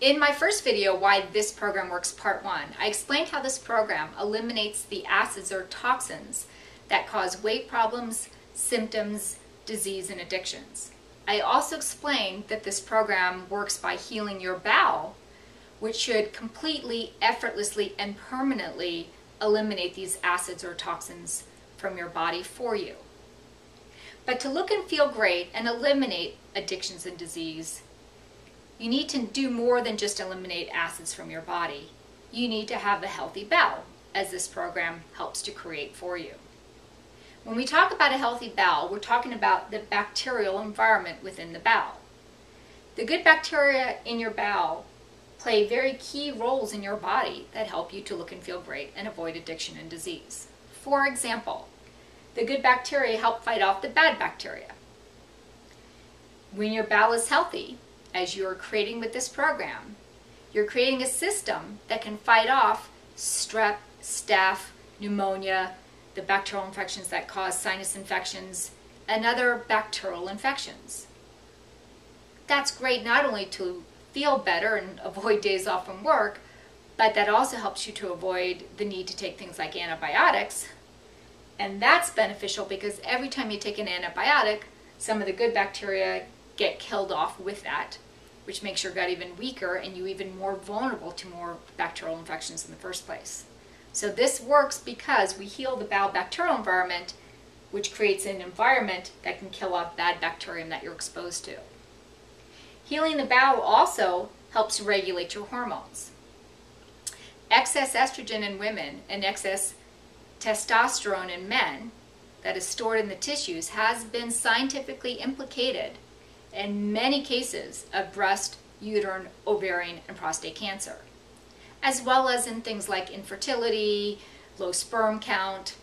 In my first video, Why This Program Works Part 1, I explained how this program eliminates the acids or toxins that cause weight problems, symptoms, disease, and addictions. I also explained that this program works by healing your bowel, which should completely, effortlessly, and permanently eliminate these acids or toxins from your body for you. But to look and feel great and eliminate addictions and disease, you need to do more than just eliminate acids from your body. You need to have a healthy bowel, as this program helps to create for you. When we talk about a healthy bowel, we're talking about the bacterial environment within the bowel. The good bacteria in your bowel play very key roles in your body that help you to look and feel great and avoid addiction and disease. For example, the good bacteria help fight off the bad bacteria. When your bowel is healthy, as you're creating with this program, you're creating a system that can fight off strep, staph, pneumonia, the bacterial infections that cause sinus infections, and other bacterial infections. That's great not only to feel better and avoid days off from work, but that also helps you to avoid the need to take things like antibiotics. And that's beneficial because every time you take an antibiotic, some of the good bacteria get killed off with that, which makes your gut even weaker and you even more vulnerable to more bacterial infections in the first place. So this works because we heal the bowel bacterial environment, which creates an environment that can kill off bad bacterium that you're exposed to. Healing the bowel also helps regulate your hormones. Excess estrogen in women and excess testosterone in men that is stored in the tissues has been scientifically implicated in many cases of breast, uterine, ovarian, and prostate cancer, as well as in things like infertility, low sperm count,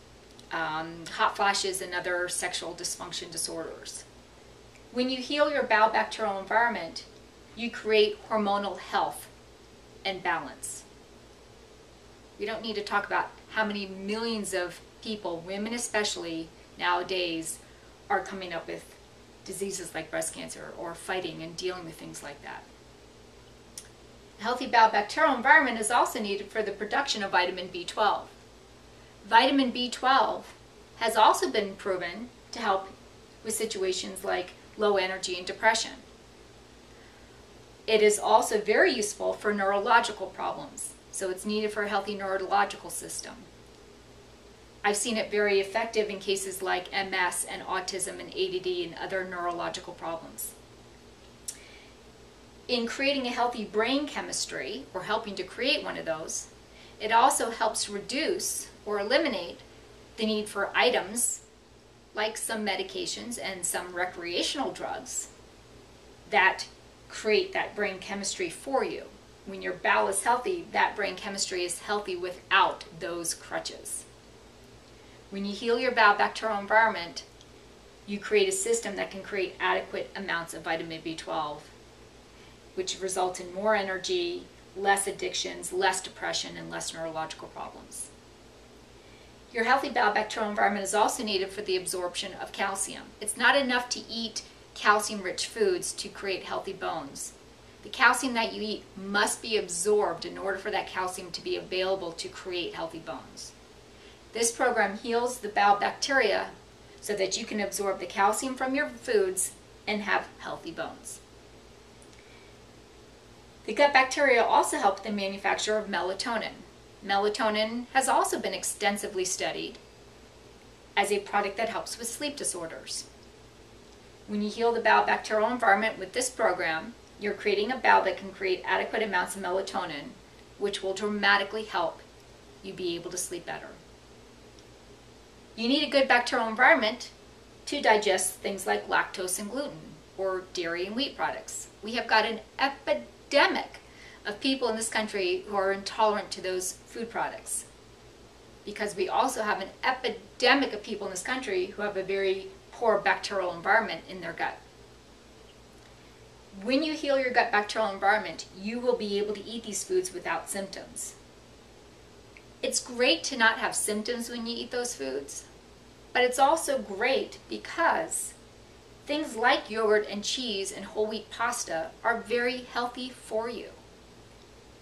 hot flashes, and other sexual dysfunction disorders. When you heal your bowel bacterial environment, you create hormonal health and balance. We don't need to talk about how many millions of people, women especially nowadays, are coming up with diseases like breast cancer or fighting and dealing with things like that. A healthy bowel bacterial environment is also needed for the production of vitamin B12. Vitamin B12 has also been proven to help with situations like low energy and depression. It is also very useful for neurological problems, so it's needed for a healthy neurological system. I've seen it very effective in cases like MS and autism and ADD and other neurological problems. In creating a healthy brain chemistry, or helping to create one of those, it also helps reduce or eliminate the need for items like some medications and some recreational drugs that create that brain chemistry for you. When your bowel is healthy, that brain chemistry is healthy without those crutches. When you heal your bowel bacterial environment, you create a system that can create adequate amounts of vitamin B12, which results in more energy, less addictions, less depression, and less neurological problems. Your healthy bowel bacterial environment is also needed for the absorption of calcium. It's not enough to eat calcium-rich foods to create healthy bones. The calcium that you eat must be absorbed in order for that calcium to be available to create healthy bones. This program heals the bowel bacteria so that you can absorb the calcium from your foods and have healthy bones. The gut bacteria also help the manufacture of melatonin. Melatonin has also been extensively studied as a product that helps with sleep disorders. When you heal the bowel bacterial environment with this program, you're creating a bowel that can create adequate amounts of melatonin, which will dramatically help you be able to sleep better. You need a good bacterial environment to digest things like lactose and gluten, or dairy and wheat products. We have got an epidemic of people in this country who are intolerant to those food products, because we also have an epidemic of people in this country who have a very poor bacterial environment in their gut. When you heal your gut bacterial environment, you will be able to eat these foods without symptoms. It's great to not have symptoms when you eat those foods, but it's also great because things like yogurt and cheese and whole wheat pasta are very healthy for you.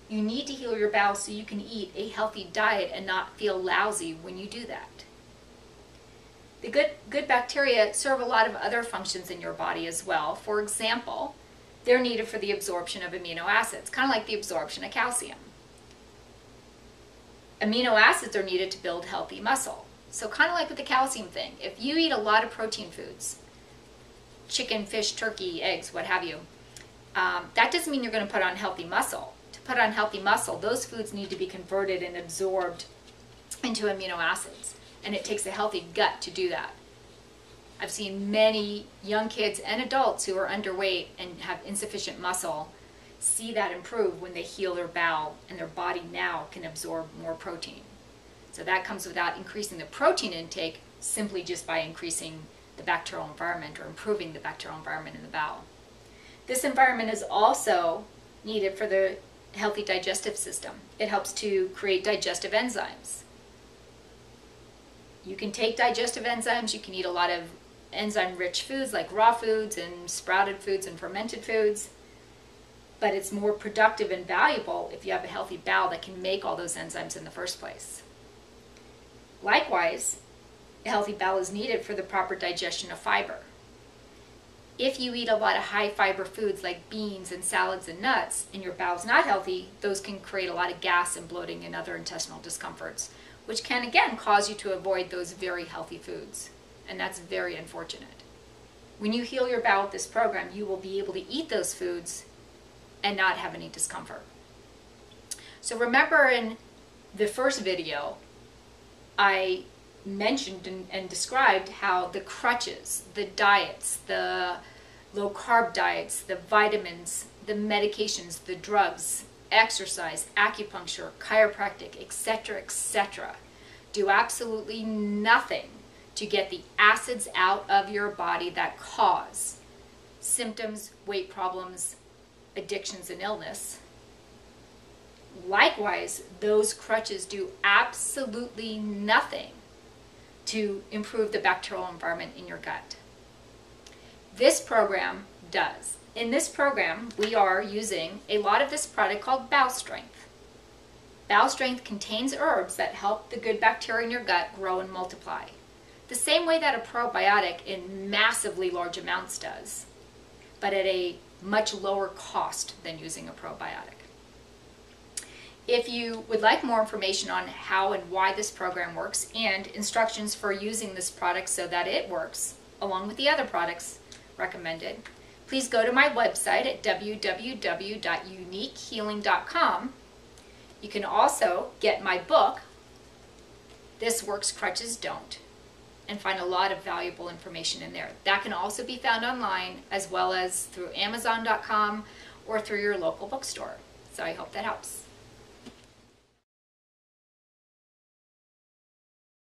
You need to heal your bowel so you can eat a healthy diet and not feel lousy when you do that. The good bacteria serve a lot of other functions in your body as well. For example, they're needed for the absorption of amino acids, kind of like the absorption of calcium. Amino acids are needed to build healthy muscle. So kind of like with the calcium thing, if you eat a lot of protein foods, chicken, fish, turkey, eggs, what have you, that doesn't mean you're going to put on healthy muscle. To put on healthy muscle, those foods need to be converted and absorbed into amino acids. And it takes a healthy gut to do that. I've seen many young kids and adults who are underweight and have insufficient muscle see that improve when they heal their bowel, and their body now can absorb more protein. So that comes without increasing the protein intake, simply just by increasing the bacterial environment or improving the bacterial environment in the bowel. This environment is also needed for the healthy digestive system. It helps to create digestive enzymes. You can take digestive enzymes, you can eat a lot of enzyme-rich foods like raw foods and sprouted foods and fermented foods, but it's more productive and valuable if you have a healthy bowel that can make all those enzymes in the first place. Likewise, a healthy bowel is needed for the proper digestion of fiber. If you eat a lot of high fiber foods like beans and salads and nuts, and your bowel's not healthy, those can create a lot of gas and bloating and other intestinal discomforts, which can again cause you to avoid those very healthy foods. And that's very unfortunate. When you heal your bowel with this program, you will be able to eat those foods and not have any discomfort. So remember in the first video, I mentioned and described how the crutches, the diets, the low carb diets, the vitamins, the medications, the drugs, exercise, acupuncture, chiropractic, etc., do absolutely nothing to get the acids out of your body that cause symptoms, weight problems, addictions, and illness. Likewise, those crutches do absolutely nothing to improve the bacterial environment in your gut. This program does. In this program, we are using a lot of this product called Bowel Strength. Bowel Strength contains herbs that help the good bacteria in your gut grow and multiply, the same way that a probiotic in massively large amounts does, but at a much lower cost than using a probiotic. If you would like more information on how and why this program works and instructions for using this product so that it works, along with the other products recommended, please go to my website at www.uniquehealing.com. You can also get my book, This Works, Crutches Don't, and find a lot of valuable information in there. That can also be found online as well as through Amazon.com or through your local bookstore. So I hope that helps.